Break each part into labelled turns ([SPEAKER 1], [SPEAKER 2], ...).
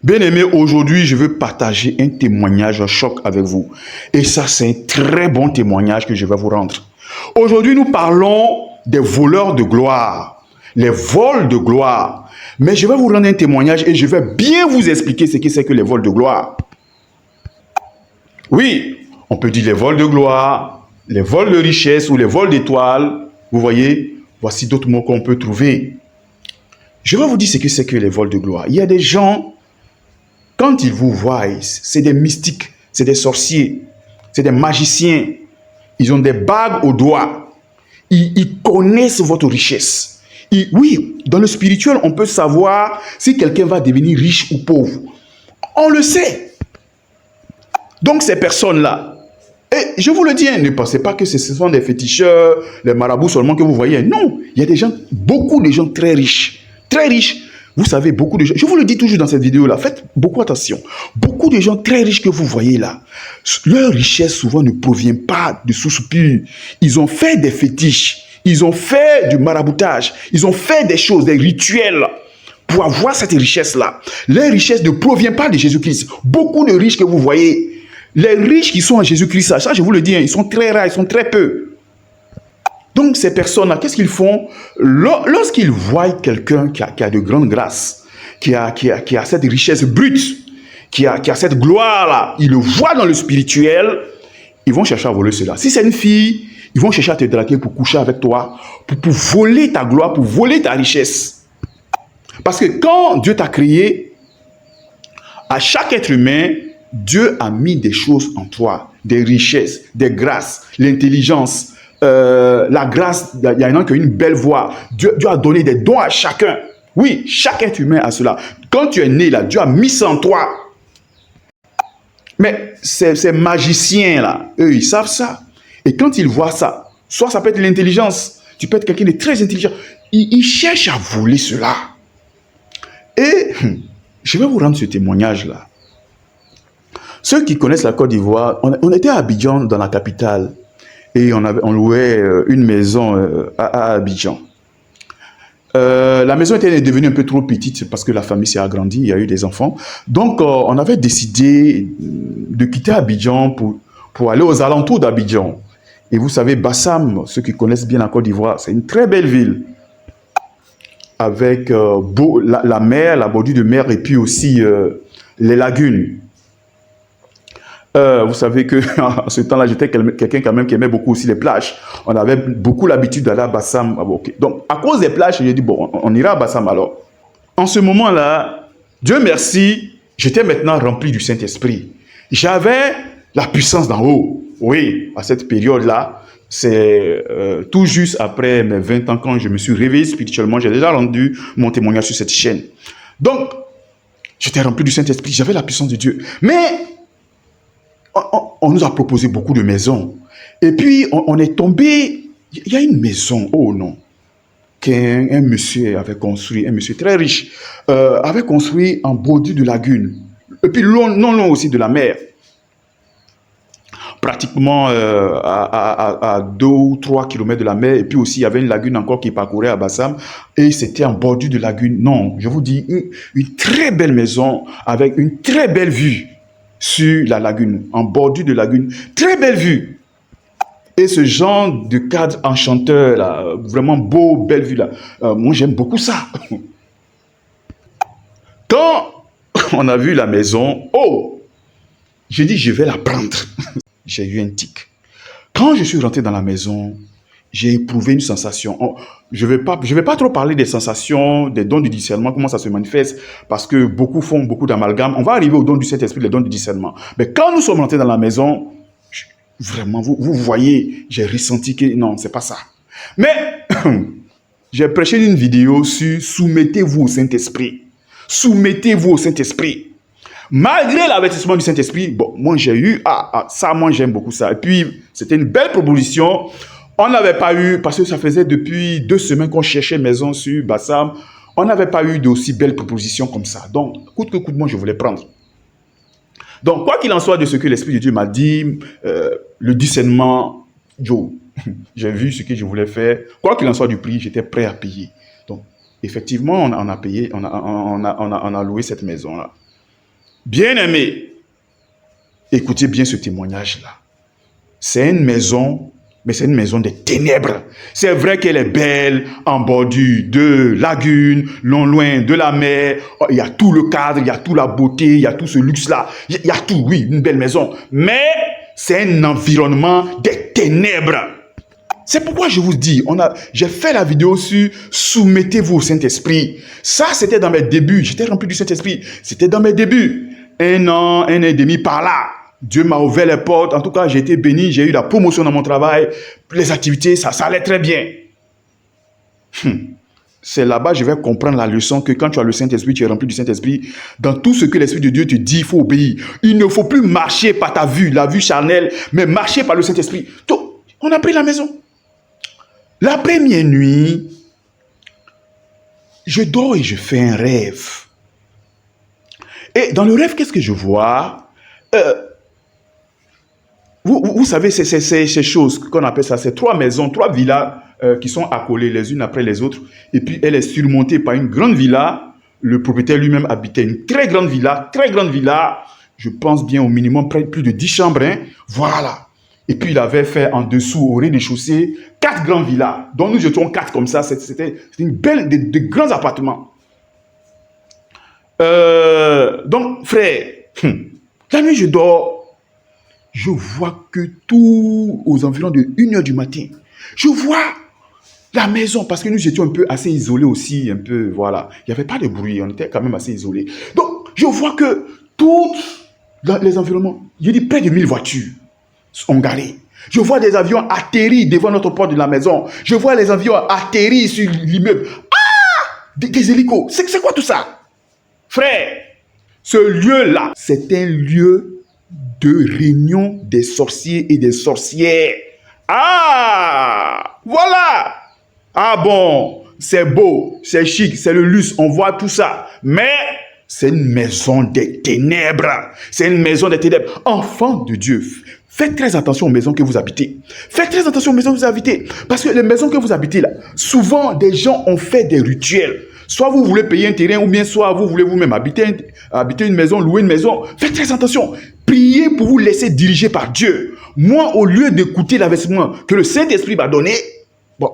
[SPEAKER 1] Bien-aimé, aujourd'hui, je veux partager un témoignage choc avec vous. Et ça, c'est un très bon témoignage que je vais vous rendre. Aujourd'hui, nous parlons des voleurs de gloire, les vols de gloire. Mais je vais vous rendre un témoignage et je vais bien vous expliquer ce que c'est que les vols de gloire. Oui, on peut dire les vols de gloire, les vols de richesse ou les vols d'étoiles. Vous voyez, voici d'autres mots qu'on peut trouver. Je vais vous dire ce que c'est que les vols de gloire. Il y a des gens, quand ils vous voient, c'est des mystiques, c'est des sorciers, c'est des magiciens. Ils ont des bagues aux doigts. Ils connaissent votre richesse. Oui, dans le spirituel, on peut savoir si quelqu'un va devenir riche ou pauvre. On le sait. Donc ces personnes-là, et je vous le dis, ne pensez pas que ce sont des féticheurs, les marabouts seulement que vous voyez. Non, il y a des gens, beaucoup de gens très riches. Très riches. Vous savez, beaucoup de gens, je vous le dis toujours dans cette vidéo-là, faites beaucoup attention. Beaucoup de gens très riches que vous voyez là, leur richesse souvent ne provient pas de sources pures. Ils ont fait des fétiches, ils ont fait du maraboutage, ils ont fait des choses, des rituels pour avoir cette richesse-là. Leur richesse ne provient pas de Jésus-Christ. Beaucoup de riches que vous voyez, les riches qui sont en Jésus-Christ, ça je vous le dis, ils sont très rares, ils sont très peu. Donc ces personnes-là, qu'est-ce qu'ils font? Lorsqu'ils voient quelqu'un qui a de grandes grâces, qui a cette richesse brute, qui a cette gloire-là, ils le voient dans le spirituel, ils vont chercher à voler cela. Si c'est une fille, ils vont chercher à te draguer pour coucher avec toi, pour voler ta gloire, pour voler ta richesse. Parce que quand Dieu t'a créé, à chaque être humain, Dieu a mis des choses en toi, des richesses, des grâces, l'intelligence, la grâce. Il y en a qui ont une belle voix. Dieu a donné des dons à chacun. Oui, chaque être humain a cela. Quand tu es né là, Dieu a mis ça en toi. Mais ces magiciens-là, eux, ils savent ça. Et quand ils voient ça, soit ça peut être l'intelligence, tu peux être quelqu'un de très intelligent, ils cherchent à voler cela. Et je vais vous rendre ce témoignage-là. Ceux qui connaissent la Côte d'Ivoire, on était à Abidjan, dans la capitale, et on louait une maison à Abidjan. La maison était devenue un peu trop petite parce que la famille s'est agrandie, il y a eu des enfants. Donc, on avait décidé de quitter Abidjan pour aller aux alentours d'Abidjan. Et vous savez, Bassam, ceux qui connaissent bien la Côte d'Ivoire, c'est une très belle ville. Avec la mer, la bordure de mer, et puis aussi les lagunes. Vous savez que en ce temps-là, j'étais quelqu'un quand même qui aimait beaucoup aussi les plages. On avait beaucoup l'habitude d'aller à Bassam. Okay. Donc, à cause des plages, j'ai dit, bon, on ira à Bassam alors. En ce moment-là, Dieu merci, j'étais maintenant rempli du Saint-Esprit. J'avais la puissance d'en haut. Oui, à cette période-là, c'est tout juste après mes 20 ans, quand je me suis réveillé spirituellement, j'ai déjà rendu mon témoignage sur cette chaîne. Donc, j'étais rempli du Saint-Esprit, j'avais la puissance de Dieu. Mais, on nous a proposé beaucoup de maisons. Et puis, on est tombé, il y a une maison, oh non, qu'un monsieur avait construit, un monsieur très riche, avait construit en bordure de lagune. Et puis, non loin aussi de la mer. Pratiquement à 2 ou 3 kilomètres de la mer. Et puis aussi, il y avait une lagune encore qui parcourait à Bassam. Et c'était en bordure de lagune. Non, je vous dis, une très belle maison avec une très belle vue sur la lagune, en bordure de lagune. Très belle vue. Et ce genre de cadre enchanteur, là, vraiment beau, belle vue, là, moi j'aime beaucoup ça. Quand on a vu la maison, oh, j'ai dit, je vais la prendre. J'ai eu un tic. Quand je suis rentré dans la maison, j'ai éprouvé une sensation. Je vais pas trop parler des sensations, des dons du discernement, comment ça se manifeste, parce que beaucoup font beaucoup d'amalgame. On va arriver aux dons du Saint-Esprit, les dons du discernement. Mais quand nous sommes rentrés dans la maison, vraiment, vous voyez, j'ai ressenti que non, c'est pas ça. Mais j'ai prêché une vidéo sur soumettez-vous au Saint-Esprit. Soumettez-vous au Saint-Esprit. Malgré l'avertissement du Saint-Esprit, bon, moi j'ai eu, ça, moi j'aime beaucoup ça. Et puis, c'était une belle proposition. On n'avait pas eu, parce que ça faisait depuis 2 semaines qu'on cherchait maison sur Bassam, on n'avait pas eu d'aussi belles propositions comme ça. Donc, coûte que coûte, moi je voulais prendre. Donc, quoi qu'il en soit de ce que l'Esprit de Dieu m'a dit, le discernement, j'ai vu ce que je voulais faire. Quoi qu'il en soit du prix, j'étais prêt à payer. Donc, effectivement, on a payé, on a loué cette maison-là. Bien-aimés, écoutez bien ce témoignage-là. C'est une maison, mais c'est une maison des ténèbres. C'est vrai qu'elle est belle, en bordure de lagune, non loin de la mer. Il y a tout le cadre, il y a toute la beauté, il y a tout ce luxe-là. Il y a tout, oui, une belle maison. Mais c'est un environnement des ténèbres. C'est pourquoi je vous dis, j'ai fait la vidéo sur « Soumettez-vous au Saint-Esprit ». Ça, c'était dans mes débuts. J'étais rempli du Saint-Esprit. C'était dans mes débuts. 1 an, 1 an et demi par là. Dieu m'a ouvert les portes. En tout cas, j'ai été béni. J'ai eu la promotion dans mon travail. Les activités, ça allait très bien. C'est là-bas que je vais comprendre la leçon que quand tu as le Saint-Esprit, tu es rempli du Saint-Esprit. Dans tout ce que l'Esprit de Dieu te dit, il faut obéir. Il ne faut plus marcher par ta vue, la vue charnelle, mais marcher par le Saint-Esprit. Donc, on a pris la maison. La première nuit, je dors et je fais un rêve. Et dans le rêve, qu'est-ce que je vois? Vous savez, ces choses qu'on appelle ça, c'est 3 maisons, 3 villas qui sont accolées les unes après les autres. Et puis, elle est surmontée par une grande villa. Le propriétaire lui-même habitait une très grande villa. Je pense bien au minimum plus de 10 chambres. Hein. Voilà. Et puis, il avait fait en dessous, au rez-de-chaussée, 4 grandes villas. Donc, nous étions 4 comme ça. C'était une belle, de grands appartements. Donc, frère, la nuit, je dors. Je vois que tout aux environs de 1h du matin, je vois la maison, parce que nous étions un peu assez isolés aussi, un peu, voilà. Il n'y avait pas de bruit, on était quand même assez isolés. Donc, je vois que tous les environnements, je dis près de 1000 voitures sont garées. Je vois des avions atterrir devant notre porte de la maison. Je vois les avions atterrir sur l'immeuble. Ah! Des hélicos. C'est quoi tout ça? Frère, ce lieu-là, c'est un lieu de réunion des sorciers et des sorcières. Ah! Voilà! Ah bon, c'est beau, c'est chic, c'est le luxe, on voit tout ça. Mais c'est une maison des ténèbres. C'est une maison des ténèbres. Enfants de Dieu, faites très attention aux maisons que vous habitez. Faites très attention aux maisons que vous habitez. Parce que les maisons que vous habitez là, souvent des gens ont fait des rituels. Soit vous voulez payer un terrain ou bien soit vous voulez vous-même habiter une maison, louer une maison. Faites très attention. Priez pour vous laisser diriger par Dieu. Moi, au lieu d'écouter l'avertissement que le Saint-Esprit m'a donné, bon,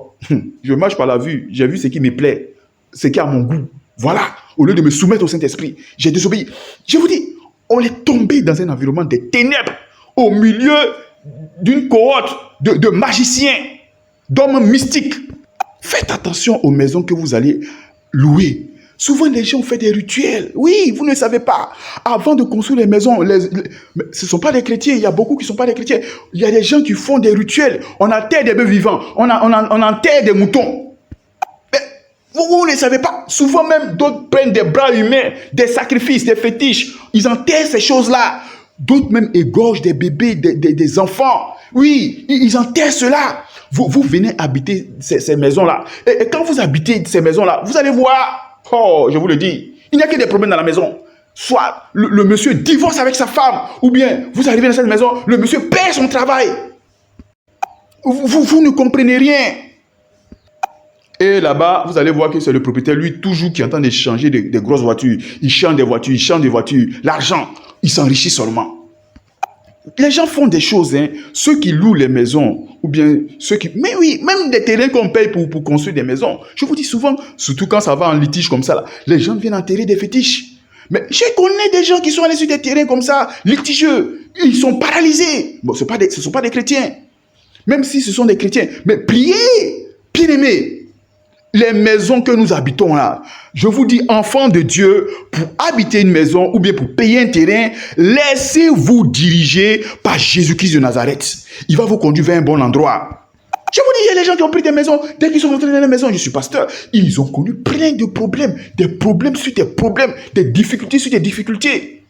[SPEAKER 1] je marche par la vue. J'ai vu ce qui me plaît, ce qui est à mon goût. Voilà. Au lieu de me soumettre au Saint-Esprit, j'ai désobéi. Je vous dis, on est tombé dans un environnement de ténèbres, au milieu d'une cohorte de magiciens, d'hommes mystiques. Faites attention aux maisons que vous allez louer. Souvent, les gens font des rituels. Oui, vous ne savez pas. Avant de construire les maisons, ce ne sont pas des chrétiens. Il y a beaucoup qui ne sont pas des chrétiens. Il y a des gens qui font des rituels. On enterre des bœufs vivants. On enterre des moutons. Mais vous ne savez pas. Souvent même, d'autres prennent des bras humains, des sacrifices, des fétiches. Ils enterrent ces choses-là. D'autres même égorgent des bébés, des enfants. Oui, ils enterrent cela. Vous venez habiter ces maisons-là. Et quand vous habitez ces maisons-là, vous allez voir... Oh, je vous le dis, il n'y a que des problèmes dans la maison. Soit le monsieur divorce avec sa femme, ou bien vous arrivez dans cette maison, le monsieur perd son travail. Vous ne comprenez rien. Et là-bas, vous allez voir que c'est le propriétaire, lui, toujours qui entend échanger des grosses voitures. Il change des voitures, l'argent, il s'enrichit seulement. Les gens font des choses, hein. Ceux qui louent les maisons, ou bien ceux qui... Mais oui, même des terrains qu'on paye pour construire des maisons. Je vous dis souvent, surtout quand ça va en litige comme ça, là, les gens viennent enterrer des fétiches. Mais je connais des gens qui sont allés sur des terrains comme ça, litigieux. Ils sont paralysés. Bon, ce ne sont pas des chrétiens. Même si ce sont des chrétiens. Mais priez, bien-aimés. Les maisons que nous habitons là, je vous dis, enfants de Dieu, pour habiter une maison ou bien pour payer un terrain, laissez-vous diriger par Jésus-Christ de Nazareth. Il va vous conduire vers un bon endroit. Je vous dis, il y a des gens qui ont pris des maisons, dès qu'ils sont rentrés dans les maisons, je suis pasteur, ils ont connu plein de problèmes, des problèmes sur des problèmes, des difficultés sur des difficultés.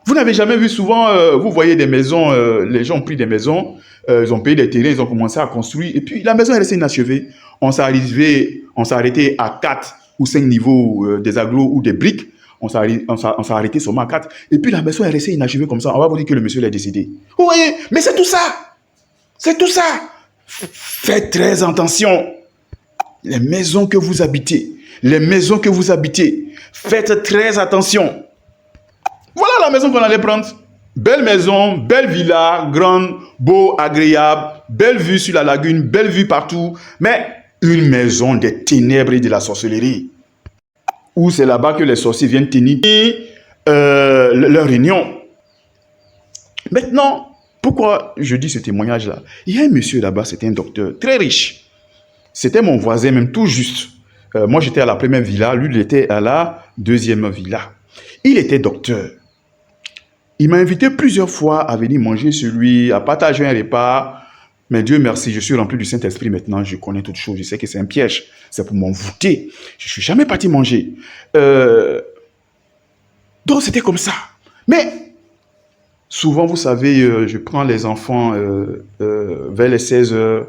[SPEAKER 1] Vous n'avez jamais vu souvent, vous voyez des maisons, les gens ont pris des maisons, ils ont payé des terrains, ils ont commencé à construire, et puis la maison est restée inachevée. On s'est arrêté à 4 ou 5 niveaux des agglos ou des briques. On s'est arrêté seulement à 4. Et puis la maison est restée inachevée comme ça. On va vous dire que le monsieur est décédé. Vous voyez, mais c'est tout ça. C'est tout ça. Faites très attention. Les maisons que vous habitez, faites très attention. Voilà la maison qu'on allait prendre. Belle maison, belle villa, grande, beau, agréable, belle vue sur la lagune, belle vue partout, mais une maison des ténèbres et de la sorcellerie. Où c'est là-bas que les sorciers viennent tenir leur réunion. Maintenant, pourquoi je dis ce témoignage-là? Il y a un monsieur là-bas, c'était un docteur très riche. C'était mon voisin, même tout juste. Moi, j'étais à la première villa, lui, il était à la deuxième villa. Il était docteur. Il m'a invité plusieurs fois à venir manger sur lui, à partager un repas. Mais Dieu merci, je suis rempli du Saint-Esprit maintenant, je connais toutes choses, je sais que c'est un piège, c'est pour m'envoûter. Je ne suis jamais parti manger. Donc c'était comme ça. Mais souvent, vous savez, je prends les enfants vers les 16 heures,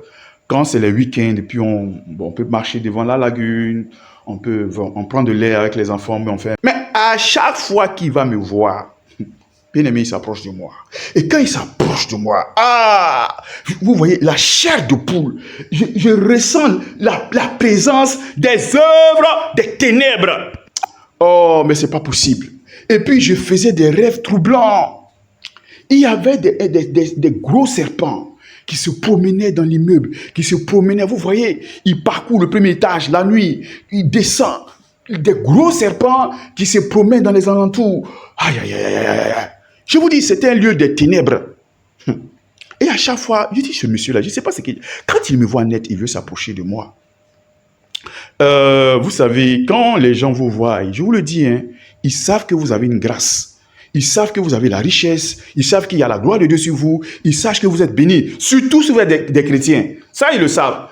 [SPEAKER 1] quand c'est les week-ends, et puis on peut marcher devant la lagune, on prend de l'air avec les enfants, mais à chaque fois qu'il va me voir, bien-aimé, il s'approche de moi. Et quand il s'approche de moi, vous voyez, la chair de poule, je ressens la présence des œuvres des ténèbres. Oh, mais c'est pas possible. Et puis, je faisais des rêves troublants. Il y avait des gros serpents qui se promenaient dans l'immeuble, qui se promenaient, vous voyez, il parcourt le premier étage la nuit, il descend. Des gros serpents qui se promènent dans les alentours. Aïe, aïe, aïe, aïe, aïe. Je vous dis, c'était un lieu des ténèbres. Et à chaque fois, je dis, ce monsieur-là, je ne sais pas ce qu'il... Quand il me voit net, il veut s'approcher de moi. Vous savez, quand les gens vous voient, je vous le dis, hein, ils savent que vous avez une grâce. Ils savent que vous avez la richesse. Ils savent qu'il y a la gloire de Dieu sur vous. Ils savent que vous êtes bénis. Surtout si vous êtes des chrétiens. Ça, ils le savent.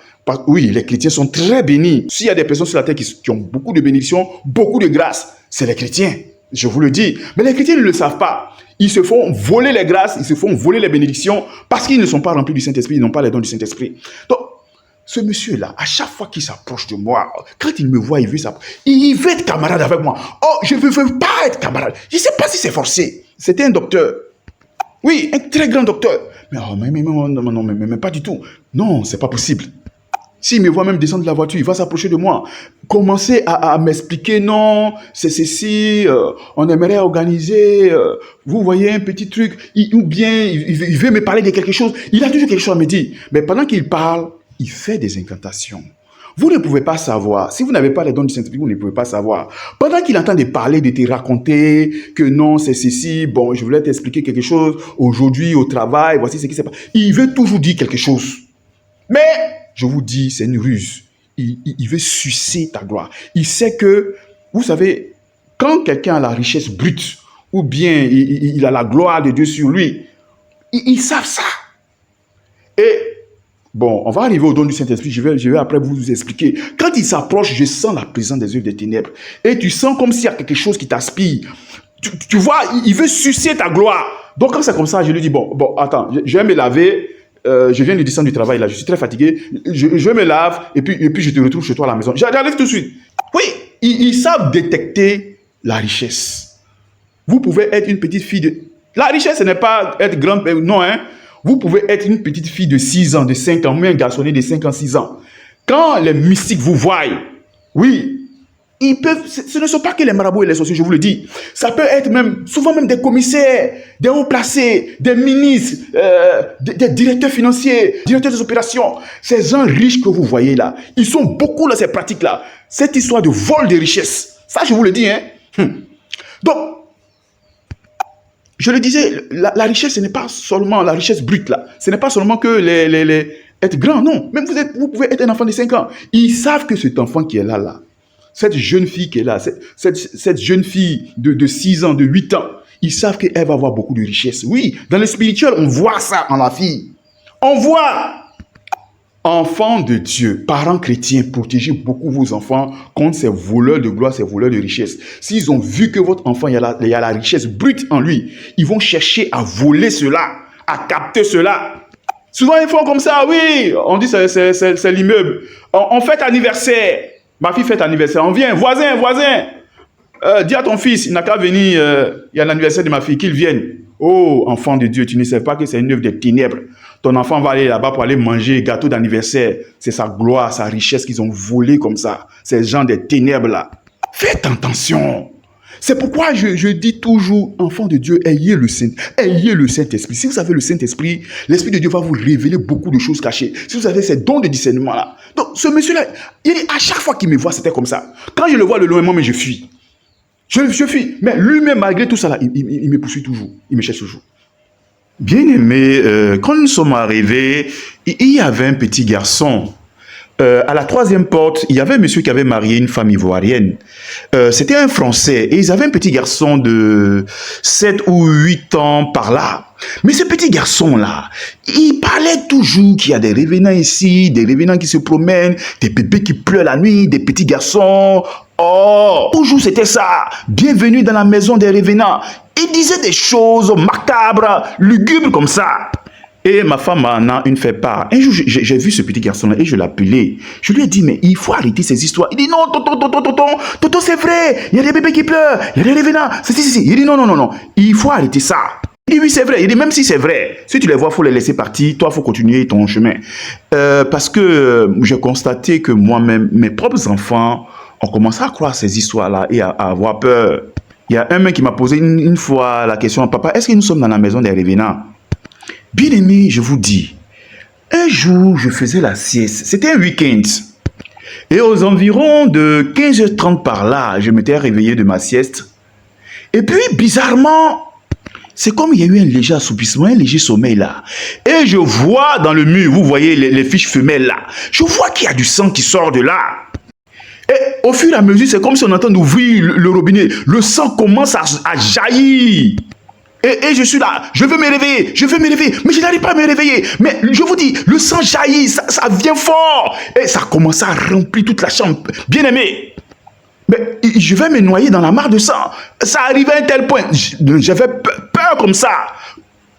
[SPEAKER 1] Oui, les chrétiens sont très bénis. S'il y a des personnes sur la terre qui ont beaucoup de bénédictions, beaucoup de grâce, c'est les chrétiens. Je vous le dis. Mais les chrétiens ne le savent pas. Ils se font voler les grâces, ils se font voler les bénédictions parce qu'ils ne sont pas remplis du Saint-Esprit, ils n'ont pas les dons du Saint-Esprit. Donc, ce monsieur-là, à chaque fois qu'il s'approche de moi, quand il me voit, il veut être camarade avec moi. Oh, je ne veux pas être camarade. Je ne sais pas si c'est forcé. C'était un docteur. Oui, un très grand docteur. Mais, mais pas du tout. Non, c'est pas possible. S'il me voit même descendre de la voiture, il va s'approcher de moi. Commencer à m'expliquer, non, c'est ceci, on aimerait organiser, vous voyez, un petit truc, ou bien il veut me parler de quelque chose. Il a toujours quelque chose à me dire. Mais pendant qu'il parle, il fait des incantations. Vous ne pouvez pas savoir. Si vous n'avez pas les dons du Saint-Esprit, vous ne pouvez pas savoir. Pendant qu'il est en train de parler, de te raconter que non, c'est ceci, bon, je voulais t'expliquer quelque chose, aujourd'hui, au travail, voici ce qui s'est passé. Il veut toujours dire quelque chose. Mais, je vous dis, c'est une ruse. Il veut sucer ta gloire. Il sait que, vous savez, quand quelqu'un a la richesse brute, ou bien il a la gloire de Dieu sur lui, ils savent ça. Et, bon, on va arriver au don du Saint-Esprit, je vais après vous expliquer. Quand il s'approche, je sens la présence des œuvres des ténèbres. Et tu sens comme s'il y a quelque chose qui t'aspire. Tu vois, il veut sucer ta gloire. Donc, quand c'est comme ça, je lui dis, bon, attends, je vais me laver. Je viens de descendre du travail, là, je suis très fatigué. Je me lave et puis je te retrouve chez toi à la maison. J'arrive tout de suite. Oui, ils savent détecter la richesse. Vous pouvez être une petite fille de... La richesse, ce n'est pas être grande, non, hein. Vous pouvez être une petite fille de 6 ans, de 5 ans, ou un garçonnet de 5 ans, 6 ans. Quand les mystiques vous voient, oui, ils peuvent, ce ne sont pas que les marabouts et les sorciers, je vous le dis. Ça peut être même, souvent même des commissaires, des hauts placés, des ministres, des directeurs financiers, directeurs des opérations. Ces gens riches que vous voyez là, ils sont beaucoup dans ces pratiques-là. Cette histoire de vol de richesse, ça je vous le dis, hein. Donc, je le disais, la richesse, ce n'est pas seulement la richesse brute là. Ce n'est pas seulement que être grand, non. Même vous pouvez être un enfant de 5 ans. Ils savent que cet enfant qui est là, cette jeune fille qui est là, cette jeune fille de 6 ans, de 8 ans, ils savent qu'elle va avoir beaucoup de richesse. Oui, dans le spirituel, on voit ça en la fille. On voit. Enfants de Dieu, parents chrétiens, protégez beaucoup vos enfants contre ces voleurs de gloire, ces voleurs de richesse. S'ils ont vu que votre enfant, il y a la richesse brute en lui, ils vont chercher à voler cela, à capter cela. Souvent, ils font comme ça, oui, on dit c'est l'immeuble. On fête anniversaire. Ma fille fête anniversaire. On vient, voisin. Dis à ton fils, il n'a qu'à venir, il y a l'anniversaire de ma fille, qu'il vienne. Oh, enfant de Dieu, tu ne sais pas que c'est une œuvre des ténèbres. Ton enfant va aller là-bas pour aller manger gâteau d'anniversaire. C'est sa gloire, sa richesse qu'ils ont volé comme ça. Ces gens des ténèbres là. Faites attention. C'est pourquoi je dis toujours, enfants de Dieu, ayez le Saint-Esprit. Si vous avez le Saint-Esprit, l'Esprit de Dieu va vous révéler beaucoup de choses cachées. Si vous avez ces dons de discernement-là. Donc, ce monsieur-là, à chaque fois qu'il me voit, c'était comme ça. Quand je le vois de loin, moi, je fuis. Je fuis. Mais lui-même, malgré tout ça, là, il me poursuit toujours. Il me cherche toujours. Bien aimé, quand nous sommes arrivés, il y avait un petit garçon. À la troisième porte, il y avait un monsieur qui avait marié une femme ivoirienne. C'était un Français et ils avaient un petit garçon de 7 ou 8 ans par là. Mais ce petit garçon-là, il parlait toujours qu'il y a des revenants ici, des revenants qui se promènent, des bébés qui pleurent la nuit, des petits garçons. Oh, toujours c'était ça. Bienvenue dans la maison des revenants. Il disait des choses macabres, lugubres comme ça. Et ma femme en a une fait part. Un jour, j'ai vu ce petit garçon-là et je l'ai appelé. Je lui ai dit, mais il faut arrêter ces histoires. Il dit, non, tonton, c'est vrai. Il y a des bébés qui pleurent. Il y a des revenants. Si. Il dit, non. Il faut arrêter ça. Il dit, oui, c'est vrai. Il dit, même si c'est vrai, si tu les vois, il faut les laisser partir. Toi, il faut continuer ton chemin. Parce que j'ai constaté que moi-même, mes propres enfants ont commencé à croire ces histoires-là et à avoir peur. Il y a un mec qui m'a posé une fois la question, papa, est-ce que nous sommes dans la maison des revenants? Bien aimé, je vous dis, un jour, je faisais la sieste. C'était un week-end. Et aux environs de 15h30 par là, je m'étais réveillé de ma sieste. Et puis, bizarrement, c'est comme il y a eu un léger assoupissement, un léger sommeil là. Et je vois dans le mur, vous voyez les fiches femelles là. Je vois qu'il y a du sang qui sort de là. Et au fur et à mesure, c'est comme si on entend d'ouvrir le robinet. Le sang commence à jaillir. Et je suis là, je veux me réveiller, mais je n'arrive pas à me réveiller. Mais je vous dis, le sang jaillit, ça vient fort. Et ça commence à remplir toute la chambre. Bien aimé, mais je vais me noyer dans la mare de sang. Ça arrivait à un tel point, j'avais peur comme ça.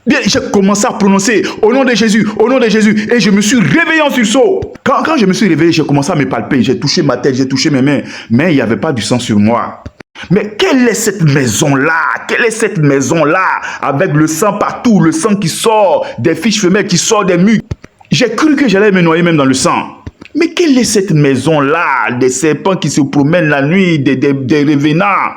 [SPEAKER 1] Bien, j'ai commencé à prononcer au nom de Jésus, et je me suis réveillé en sursaut. Quand je me suis réveillé, j'ai commencé à me palper, j'ai touché ma tête, j'ai touché mes mains, mais il n'y avait pas du sang sur moi. Mais quelle est cette maison-là? Quelle est cette maison-là? Avec le sang partout, le sang qui sort des fiches femelles, qui sort des murs. J'ai cru que j'allais me noyer même dans le sang. Mais quelle est cette maison-là? Des serpents qui se promènent la nuit, des revenants.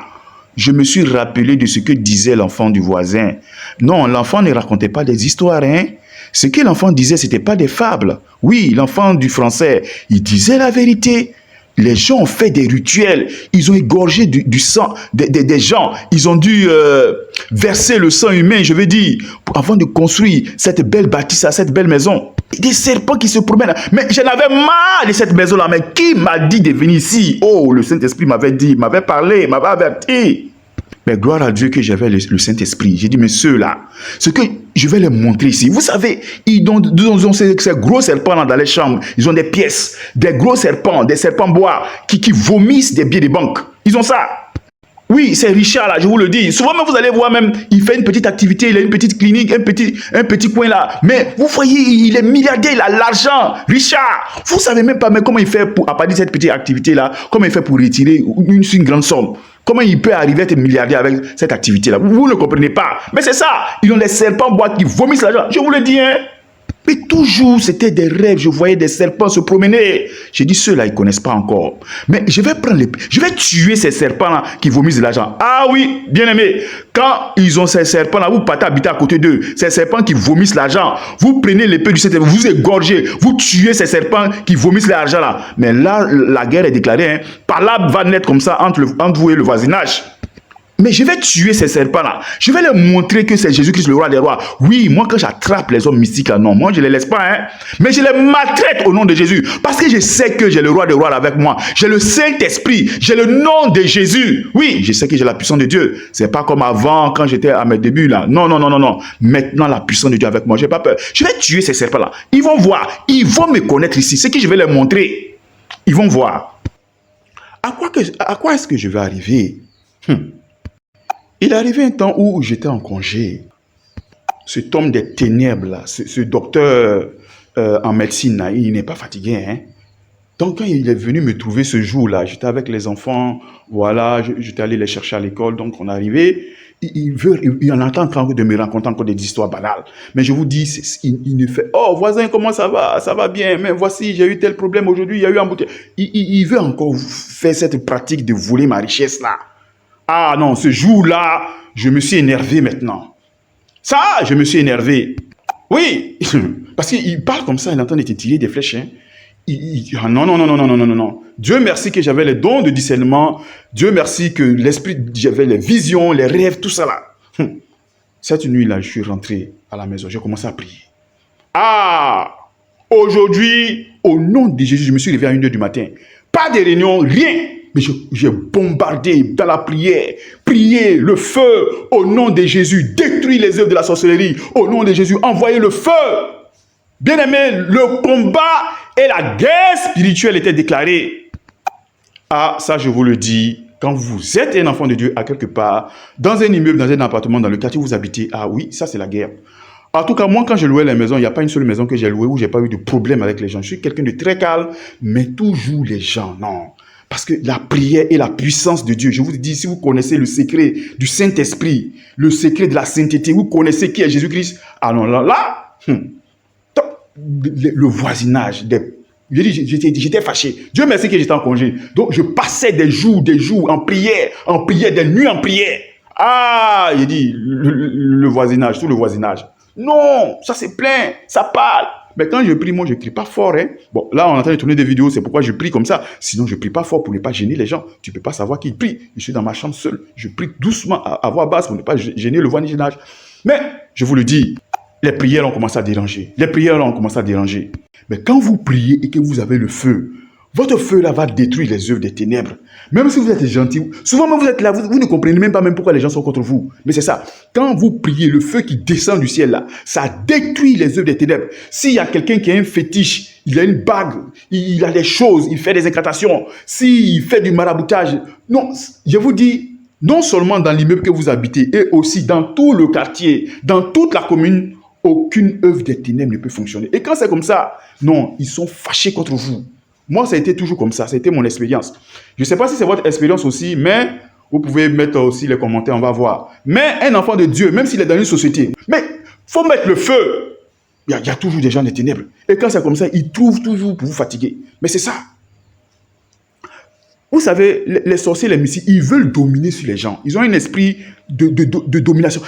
[SPEAKER 1] Je me suis rappelé de ce que disait l'enfant du voisin. Non, l'enfant ne racontait pas des histoires, hein. Ce que l'enfant disait, ce n'était pas des fables. Oui, l'enfant du français, il disait la vérité. Les gens ont fait des rituels, ils ont égorgé du sang des gens, ils ont dû verser le sang humain, je veux dire, avant de construire cette belle bâtisse, cette belle maison. Des serpents qui se promènent. Mais j'en avais marre de cette maison-là. Mais qui m'a dit de venir ici? Oh, le Saint-Esprit m'avait dit, m'avait parlé, m'avait averti. Mais gloire à Dieu que j'avais le Saint-Esprit. J'ai dit, mais ceux-là, ce que je vais les montrer ici. Vous savez, ils ont ces gros serpents là dans les chambres. Ils ont des pièces, des gros serpents, des serpents bois qui vomissent des billets de banque. Ils ont ça. Oui, c'est Richard là, je vous le dis. Souvent même, vous allez voir même, il fait une petite activité, il a une petite clinique, un petit coin là. Mais vous voyez, il est milliardaire, il a l'argent. Richard, vous savez même pas mais comment il fait pour, à partir de cette petite activité là, comment il fait pour retirer une grande somme. Comment il peut arriver à être milliardaire avec cette activité-là? Vous ne comprenez pas. Mais c'est ça. Ils ont des serpents bois qui vomissent l'argent. Je vous le dis, hein. Mais toujours, c'était des rêves. Je voyais des serpents se promener. J'ai dit, ceux-là, ils ne connaissent pas encore. Mais je vais tuer ces serpents-là qui vomissent de l'argent. Ah oui, bien aimé. Quand ils ont ces serpents-là, vous partez habiter à côté d'eux. Ces serpents qui vomissent l'argent. Vous prenez l'épée du Seigneur, vous égorgez. Vous tuez ces serpents qui vomissent l'argent-là. Mais là, la guerre est déclarée. Hein. Par là, va naître comme ça entre vous et le voisinage. Mais je vais tuer ces serpents-là. Je vais leur montrer que c'est Jésus-Christ, le roi des rois. Oui, moi, quand j'attrape les hommes mystiques, là, non, moi, je ne les laisse pas. Hein. Mais je les maltraite au nom de Jésus. Parce que je sais que j'ai le roi des rois avec moi. J'ai le Saint-Esprit. J'ai le nom de Jésus. Oui, je sais que j'ai la puissance de Dieu. Ce n'est pas comme avant, quand j'étais à mes débuts, là. Non. Maintenant, la puissance de Dieu avec moi. Je n'ai pas peur. Je vais tuer ces serpents-là. Ils vont voir. Ils vont me connaître ici. Ce que je vais leur montrer. Ils vont voir. À quoi est-ce que je vais arriver? Il est arrivé un temps où j'étais en congé. Cet homme des ténèbres, là, ce docteur en médecine, là, il n'est pas fatigué. Hein? Donc, quand il est venu me trouver ce jour-là, j'étais avec les enfants, voilà, j'étais allé les chercher à l'école, donc on est arrivé. Il en entend encore de me raconter encore des histoires banales. Mais je vous dis, il ne fait, oh voisin, comment ça va? Ça va bien, mais voici, j'ai eu tel problème aujourd'hui, il y a eu un bouteille. Il veut encore faire cette pratique de voler ma richesse là. Ah non, ce jour-là, je me suis énervé maintenant. Ça, je me suis énervé. Oui, parce qu'il parle comme ça, il entend été tirer des flèches. Hein. Ah non, non, non, non, non, non, non, non, non. Dieu merci que j'avais les dons de discernement. Dieu merci que l'esprit, j'avais les visions, les rêves, tout ça là. Cette nuit-là, je suis rentré à la maison, j'ai commencé à prier. Ah, aujourd'hui, au nom de Jésus, je me suis réveillé à 1h du matin. Pas de réunion, rien. Mais j'ai bombardé dans la prière. Prier le feu au nom de Jésus. Détruire les œuvres de la sorcellerie. Au nom de Jésus, envoyer le feu. Bien-aimé, le combat et la guerre spirituelle étaient déclarés. Ah, ça je vous le dis, quand vous êtes un enfant de Dieu à quelque part, dans un immeuble, dans un appartement, dans le quartier où vous habitez, ah oui, ça c'est la guerre. En tout cas, moi, quand je louais les maisons, il n'y a pas une seule maison que j'ai louée où j'ai pas eu de problème avec les gens. Je suis quelqu'un de très calme, mais toujours les gens, non. Parce que la prière et la puissance de Dieu, je vous dis, si vous connaissez le secret du Saint-Esprit, le secret de la sainteté, vous connaissez qui est Jésus-Christ, alors là, le voisinage, j'étais fâché. Dieu merci que j'étais en congé. Donc, je passais des jours en prière, des nuits en prière. Ah, il dit, le voisinage, tout le voisinage. Non, ça c'est plein, ça parle. Mais quand je prie, moi, je ne crie pas fort. Hein. Bon, là, on est en train de tourner des vidéos, c'est pourquoi je prie comme ça. Sinon, je ne prie pas fort pour ne pas gêner les gens. Tu ne peux pas savoir qui prie. Je suis dans ma chambre seul. Je prie doucement, à voix basse, pour ne pas gêner le voisinage. Mais, je vous le dis, les prières ont commencé à déranger. Les prières ont commencé à déranger. Mais quand vous priez et que vous avez le feu, votre feu là va détruire les œuvres des ténèbres. Même si vous êtes gentil, souvent même vous êtes là, vous ne comprenez même pas même pourquoi les gens sont contre vous. Mais c'est ça. Quand vous priez, le feu qui descend du ciel là, ça détruit les œuvres des ténèbres. S'il y a quelqu'un qui a un fétiche, il a une bague, il a des choses, il fait des incantations, s'il fait du maraboutage, non, je vous dis, non seulement dans l'immeuble que vous habitez, et aussi dans tout le quartier, dans toute la commune, aucune œuvre des ténèbres ne peut fonctionner. Et quand c'est comme ça, non, ils sont fâchés contre vous. Moi, ça a été toujours comme ça. Ça a été mon expérience. Je ne sais pas si c'est votre expérience aussi, mais vous pouvez mettre aussi les commentaires, on va voir. Mais un enfant de Dieu, même s'il est dans une société, mais il faut mettre le feu. Il y a toujours des gens des ténèbres. Et quand c'est comme ça, ils trouvent toujours pour vous fatiguer. Mais c'est ça. Vous savez, les sorciers, les mystiques, ils veulent dominer sur les gens. Ils ont un esprit de domination.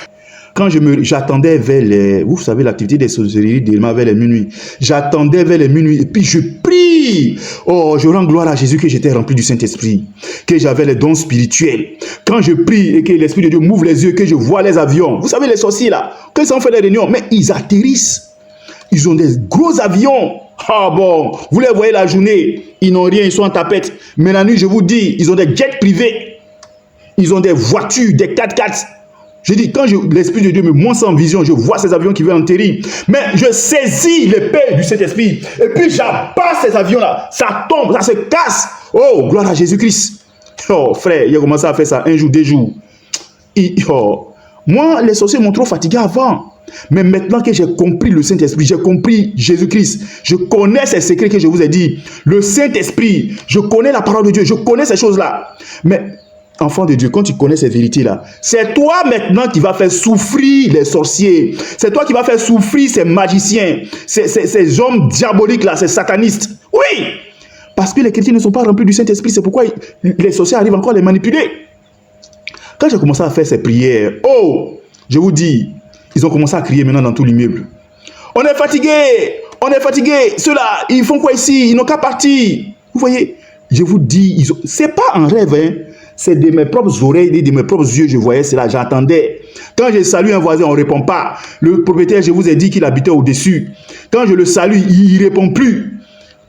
[SPEAKER 1] Quand j'attendais vers les... Vous savez, l'activité des sorcelleries démarre vers les minuit. J'attendais vers les minuit et puis je prie. Oh, je rends gloire à Jésus que j'étais rempli du Saint-Esprit. Que j'avais les dons spirituels. Quand je prie et que l'Esprit de Dieu m'ouvre les yeux, que je vois les avions. Vous savez, les sorciers là, quand ils ont fait les réunions, mais ils atterrissent. Ils ont des gros avions. Ah bon, vous les voyez la journée, ils n'ont rien, ils sont en tapette. Mais la nuit, je vous dis, ils ont des jets privés. Ils ont des voitures, des 4x4. Je dis, quand l'Esprit de Dieu me montre en vision, je vois ces avions qui veulent atterrir. Mais je saisis l'épée du Saint-Esprit. Et puis j'abat ces avions-là. Ça tombe, ça se casse. Oh, gloire à Jésus-Christ. Oh, frère, il a commencé à faire ça un jour, 2 jours. Moi, les sorciers m'ont trop fatigué avant. Mais maintenant que j'ai compris le Saint-Esprit, j'ai compris Jésus-Christ, je connais ces secrets que je vous ai dit. Le Saint-Esprit, je connais la parole de Dieu, je connais ces choses-là. Mais... enfant de Dieu, quand tu connais ces vérités-là, c'est toi maintenant qui vas faire souffrir les sorciers. C'est toi qui vas faire souffrir ces magiciens, ces hommes diaboliques-là, ces satanistes. Oui, parce que les chrétiens ne sont pas remplis du Saint-Esprit. C'est pourquoi les sorciers arrivent encore à les manipuler. Quand j'ai commencé à faire ces prières, oh, je vous dis, ils ont commencé à crier maintenant dans tout l'immeuble. On est fatigué, on est fatigué. Ceux-là, ils font quoi ici? Ils n'ont qu'à partir. Vous voyez, je vous dis, c'est pas un rêve, hein. C'est de mes propres oreilles, de mes propres yeux, je voyais cela, j'entendais. Quand je salue un voisin, on ne répond pas. Le propriétaire, je vous ai dit qu'il habitait au-dessus. Quand je le salue, il ne répond plus.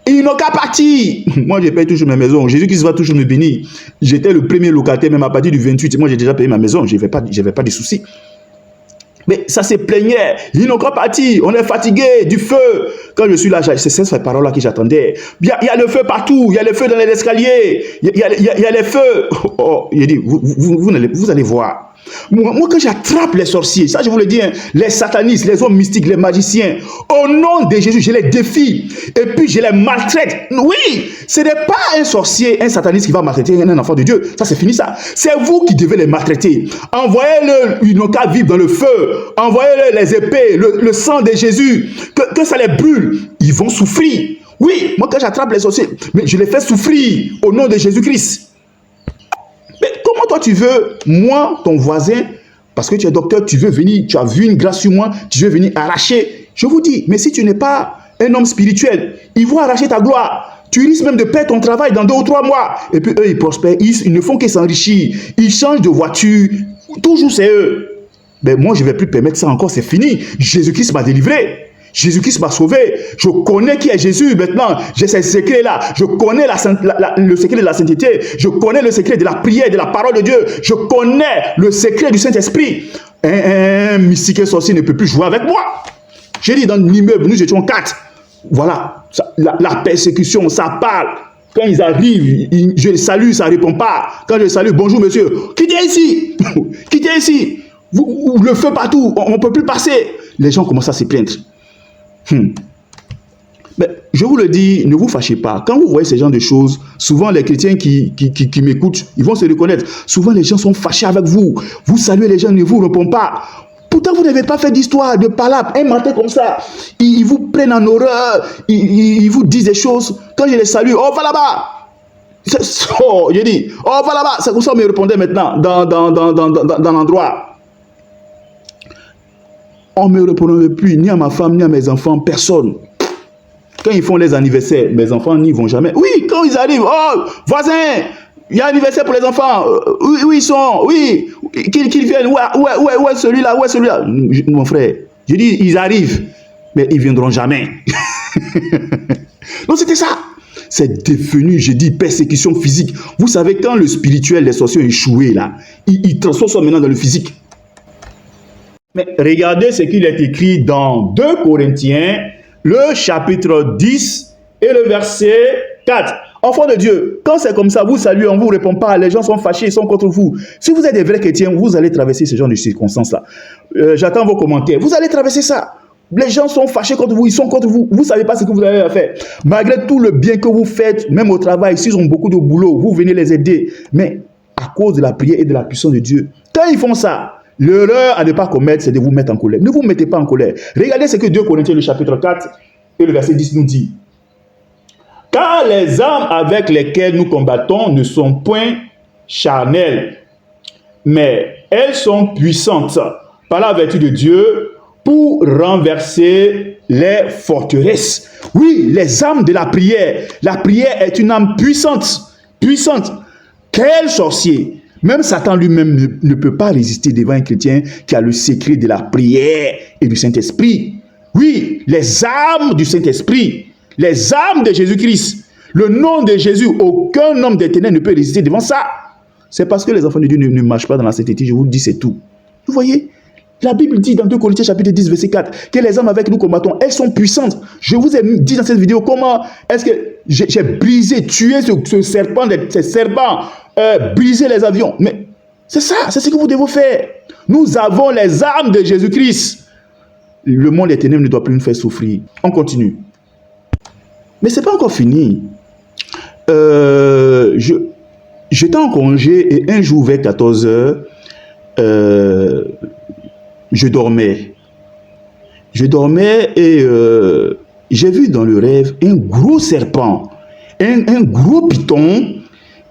[SPEAKER 1] Ils n'ont qu'à partir. Moi, je paye toujours mes maisons. Jésus-Christ va toujours me bénir. J'étais le premier locataire, même à partir du 28. Moi, j'ai déjà payé ma maison. Je n'avais pas de soucis. Mais ça se plaignait. Ils n'ont qu'à partir. On est fatigué du feu. Quand je suis là, c'est cette parole-là que j'attendais. Il y a le feu partout. Il y a le feu dans les escaliers. Il y a les feux. Oh, il dit, vous allez voir. Moi, quand j'attrape les sorciers, ça je vous le dis, hein, les satanistes, les hommes mystiques, les magiciens, au nom de Jésus, je les défie. Et puis je les maltraite. Oui, ce n'est pas un sorcier, un sataniste qui va maltraiter un enfant de Dieu. Ça c'est fini ça. C'est vous qui devez les maltraiter. Envoyez-le, ils n'ont qu'à vivre dans le feu. Envoyez-le les épées, le sang de Jésus. Que ça les brûle. Ils vont souffrir. Oui, moi quand j'attrape les sorciers, mais je les fais souffrir au nom de Jésus-Christ. Mais comment toi tu veux, moi, ton voisin, parce que tu es docteur, tu veux venir, tu as vu une grâce sur moi, tu veux venir arracher. Je vous dis, mais si tu n'es pas un homme spirituel, ils vont arracher ta gloire. Tu risques même de perdre ton travail dans 2 ou 3 mois. Et puis eux, ils prospèrent, ils ne font que s'enrichir. Ils changent de voiture. Toujours c'est eux. Mais moi, je ne vais plus permettre ça encore, c'est fini. Jésus-Christ m'a délivré. Jésus-Christ m'a sauvé. Je connais qui est Jésus maintenant. J'ai ces secrets-là. Je connais le secret de la sainteté. Je connais le secret de la prière, de la parole de Dieu. Je connais le secret du Saint-Esprit. Un mystique et sorcier ne peut plus jouer avec moi. J'ai dit dans l'immeuble, nous étions 4. Voilà. La persécution, ça parle. Quand ils arrivent, je les salue, ça ne répond pas. Quand je les salue, bonjour monsieur. Quittez ici. Quittez ici. Le feu partout. On ne peut plus passer. Les gens commencent à se plaindre. Mais je vous le dis, ne vous fâchez pas. Quand vous voyez ce genre de choses, souvent les chrétiens qui m'écoutent, ils vont se reconnaître. Souvent les gens sont fâchés avec vous. Vous saluez les gens, ne vous répondent pas. Pourtant, vous n'avez pas fait d'histoire, de palabre, un matin comme ça. Ils vous prennent en horreur. Ils vous disent des choses. Quand je les salue, oh, va là-bas. Oh, j'ai dit, oh, va là-bas. C'est comme ça qu'on me répondait maintenant dans l'endroit. On ne me répondait plus, ni à ma femme, ni à mes enfants, personne. Quand ils font les anniversaires, mes enfants n'y vont jamais. Oui, quand ils arrivent, oh, voisin, il y a un anniversaire pour les enfants. Où ils sont? Oui, qu'ils viennent. Où est celui-là? Où est celui-là? Mon frère, je dis, ils arrivent, mais ils ne viendront jamais. Donc c'était ça. C'est devenu, je dis, persécution physique. Vous savez, quand le spirituel, les sorciers ont échoué, là, ils transforment ça maintenant dans le physique. Mais regardez ce qu'il est écrit dans 2 Corinthiens, le chapitre 10 et le verset 4. Enfants de Dieu, quand c'est comme ça, vous saluez, on ne vous répond pas, les gens sont fâchés, ils sont contre vous. Si vous êtes des vrais chrétiens, vous allez traverser ce genre de circonstances-là. J'attends vos commentaires. Vous allez traverser ça. Les gens sont fâchés contre vous, ils sont contre vous. Vous ne savez pas ce que vous avez à faire. Malgré tout le bien que vous faites, même au travail, s'ils ont beaucoup de boulot, vous venez les aider. Mais à cause de la prière et de la puissance de Dieu, quand ils font ça, l'erreur à ne pas commettre, c'est de vous mettre en colère. Ne vous mettez pas en colère. Regardez ce que 2 Corinthiens, le chapitre 4 et le verset 10 nous dit. Car les armes avec lesquelles nous combattons ne sont point charnelles, mais elles sont puissantes par la vertu de Dieu pour renverser les forteresses. Oui, les armes de la prière. La prière est une arme puissante. Puissante. Quel sorcier! Même Satan lui-même ne peut pas résister devant un chrétien qui a le secret de la prière et du Saint-Esprit. Oui, les armes du Saint-Esprit, les armes de Jésus-Christ. Le nom de Jésus, aucun homme des ténèbres ne peut résister devant ça. C'est parce que les enfants de Dieu ne marchent pas dans la sainteté, je vous le dis, c'est tout. Vous voyez, la Bible dit dans 2 Corinthiens chapitre 10, verset 4, que les armes avec nous combattons, elles sont puissantes. Je vous ai dit dans cette vidéo comment est-ce que j'ai brisé, tué ce serpent, ces serpents, briser les avions. Mais c'est ça, c'est ce que vous devez faire. Nous avons les armes de Jésus-Christ. Le monde des ténèbres ne doit plus nous faire souffrir. On continue. Mais ce n'est pas encore fini. J'étais en congé et un jour vers 14 h, je dormais. Je dormais et j'ai vu dans le rêve un gros serpent, un gros python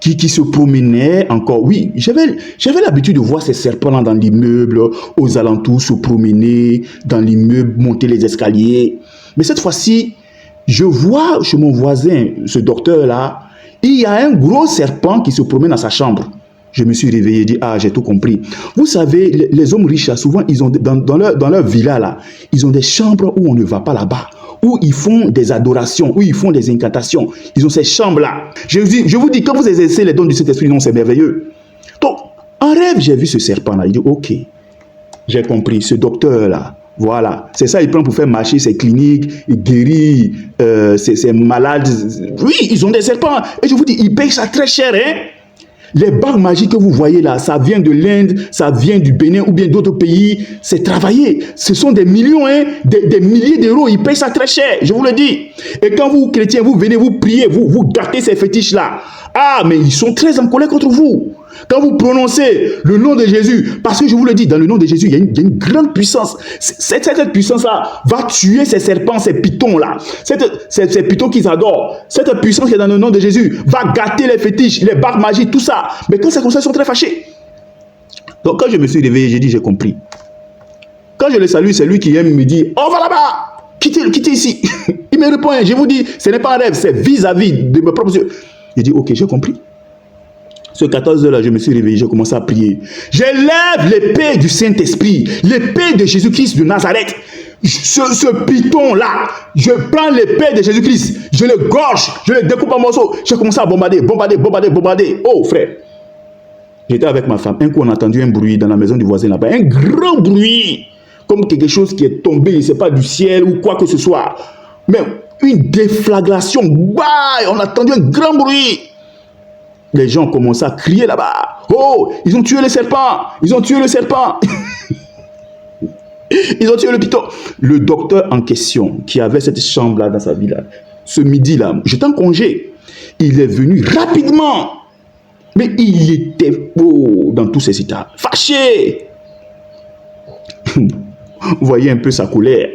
[SPEAKER 1] qui se promenait encore. Oui, j'avais l'habitude de voir ces serpents-là dans l'immeuble, aux alentours, se promener dans l'immeuble, monter les escaliers. Mais cette fois-ci, je vois chez mon voisin, ce docteur-là, il y a un gros serpent qui se promène dans sa chambre. Je me suis réveillé et dit, ah, j'ai tout compris. Vous savez, les hommes riches, là, souvent, ils ont, dans leur villa, là, ils ont des chambres où on ne va pas là-bas, où ils font des adorations, où ils font des incantations. Ils ont ces chambres-là. Je vous dis, quand vous exercez les dons du Saint-Esprit, non, c'est merveilleux. Donc, en rêve, j'ai vu ce serpent-là. Il dit, ok, j'ai compris, ce docteur-là, voilà, c'est ça, il prend pour faire marcher ses cliniques, il guérit ses malades. Oui, ils ont des serpents. Et je vous dis, ils payent ça très cher, hein. Les bagues magiques que vous voyez là, ça vient de l'Inde, ça vient du Bénin ou bien d'autres pays. C'est travaillé. Ce sont des millions, hein, des milliers d'euros. Ils payent ça très cher, je vous le dis. Et quand vous, chrétiens, vous venez, vous priez, vous gâtez ces fétiches-là. Ah, mais ils sont très en colère contre vous. Quand vous prononcez le nom de Jésus, parce que je vous le dis, dans le nom de Jésus, il y a une grande puissance. Cette puissance-là va tuer ces serpents, ces pitons-là. Ces pitons qu'ils adorent. Cette puissance qui est dans le nom de Jésus va gâter les fétiches, les bagues magiques, tout ça. Mais quand c'est comme ça, ils sont très fâchés. Donc quand je me suis réveillé, j'ai dit, j'ai compris. Quand je le salue, c'est lui qui aime me dire, oh, va là-bas, quittez ici. Il me répond, je vous dis, ce n'est pas un rêve, c'est vis-à-vis de mes propres yeux. J'ai dit, ok, j'ai compris. Ce 14 heures-là, je me suis réveillé, j'ai commencé à prier. J'élève l'épée du Saint-Esprit, l'épée de Jésus-Christ de Nazareth. Ce python-là, je prends l'épée de Jésus-Christ, je le gorge, je le découpe en morceaux. J'ai commencé à bombarder. Oh, frère. J'étais avec ma femme. Un coup, on a entendu un bruit dans la maison du voisin là-bas. Un grand bruit. Comme quelque chose qui est tombé, je ne sais pas, du ciel ou quoi que ce soit. Mais une déflagration. Bah, on a entendu un grand bruit. Les gens ont commencé à crier là-bas. Oh, ils ont tué le serpent. Ils ont tué le serpent. Ils ont tué le python. Le docteur en question, qui avait cette chambre-là dans sa ville, ce midi-là, j'étais en congé. Il est venu rapidement. Mais il était dans tous ses états. Fâché. Vous voyez un peu sa colère.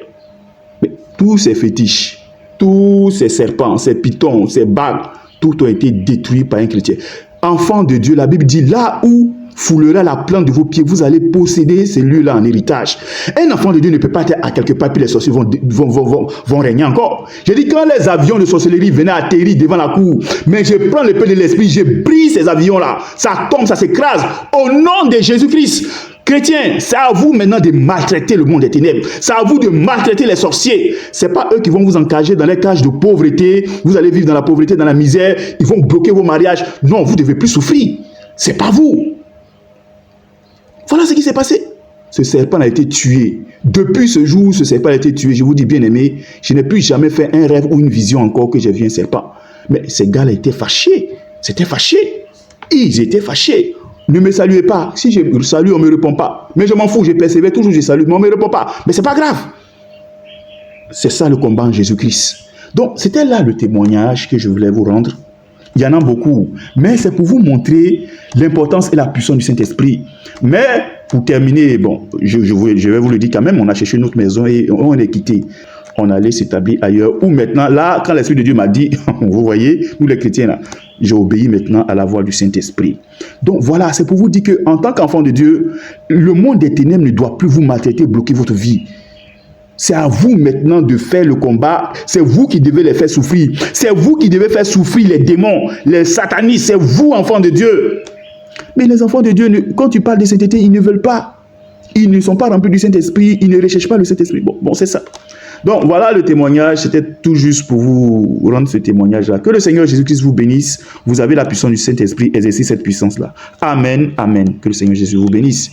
[SPEAKER 1] Mais tous ces fétiches, tous ces serpents, ces pitons, ces bagues, tout ont été détruits par un chrétien. Enfant de Dieu, la Bible dit, là où foulera la plante de vos pieds, vous allez posséder ces lieux-là en héritage. Un enfant de Dieu ne peut pas être à quelque part, puis les sorciers vont régner encore. J'ai dit, quand les avions de sorcellerie venaient atterrir devant la cour, mais je prends l'épée de l'esprit, je brise ces avions-là, ça tombe, ça s'écrase, au nom de Jésus-Christ. Chrétiens, c'est à vous maintenant de maltraiter le monde des ténèbres. C'est à vous de maltraiter les sorciers. Ce n'est pas eux qui vont vous encager dans les cages de pauvreté. Vous allez vivre dans la pauvreté, dans la misère. Ils vont bloquer vos mariages. Non, vous ne devez plus souffrir. Ce n'est pas vous. Voilà ce qui s'est passé. Ce serpent a été tué. Depuis ce jour, ce serpent a été tué. Je vous dis, bien aimé, je n'ai plus jamais fait un rêve ou une vision encore que j'ai vu un serpent. Mais ces gars-là étaient fâchés. C'était fâché. Ils étaient fâchés. Ne me saluez pas. Si je salue, on ne me répond pas. Mais je m'en fous, je persévère toujours, je salue, mais on ne me répond pas. Mais ce n'est pas grave. C'est ça le combat en Jésus-Christ. Donc, c'était là le témoignage que je voulais vous rendre. Il y en a beaucoup. Mais c'est pour vous montrer l'importance et la puissance du Saint-Esprit. Mais, pour terminer, bon, je vais vous le dire quand même, on a cherché notre maison et on est quitté. On allait s'établir ailleurs. Ou maintenant, là, quand l'Esprit de Dieu m'a dit, vous voyez, nous les chrétiens là, j'ai obéi maintenant à la voix du Saint-Esprit. Donc voilà, c'est pour vous dire qu'en tant qu'enfant de Dieu, le monde des ténèbres ne doit plus vous maltraiter, bloquer votre vie. C'est à vous maintenant de faire le combat. C'est vous qui devez les faire souffrir. C'est vous qui devez faire souffrir les démons, les satanistes. C'est vous, enfants de Dieu. Mais les enfants de Dieu, quand tu parles de sainteté, ils ne veulent pas. Ils ne sont pas remplis du Saint-Esprit. Ils ne recherchent pas le Saint-Esprit. Bon, c'est ça. Donc voilà le témoignage, c'était tout juste pour vous rendre ce témoignage-là. Que le Seigneur Jésus-Christ vous bénisse. Vous avez la puissance du Saint-Esprit, exercez cette puissance-là. Amen, amen. Que le Seigneur Jésus vous bénisse.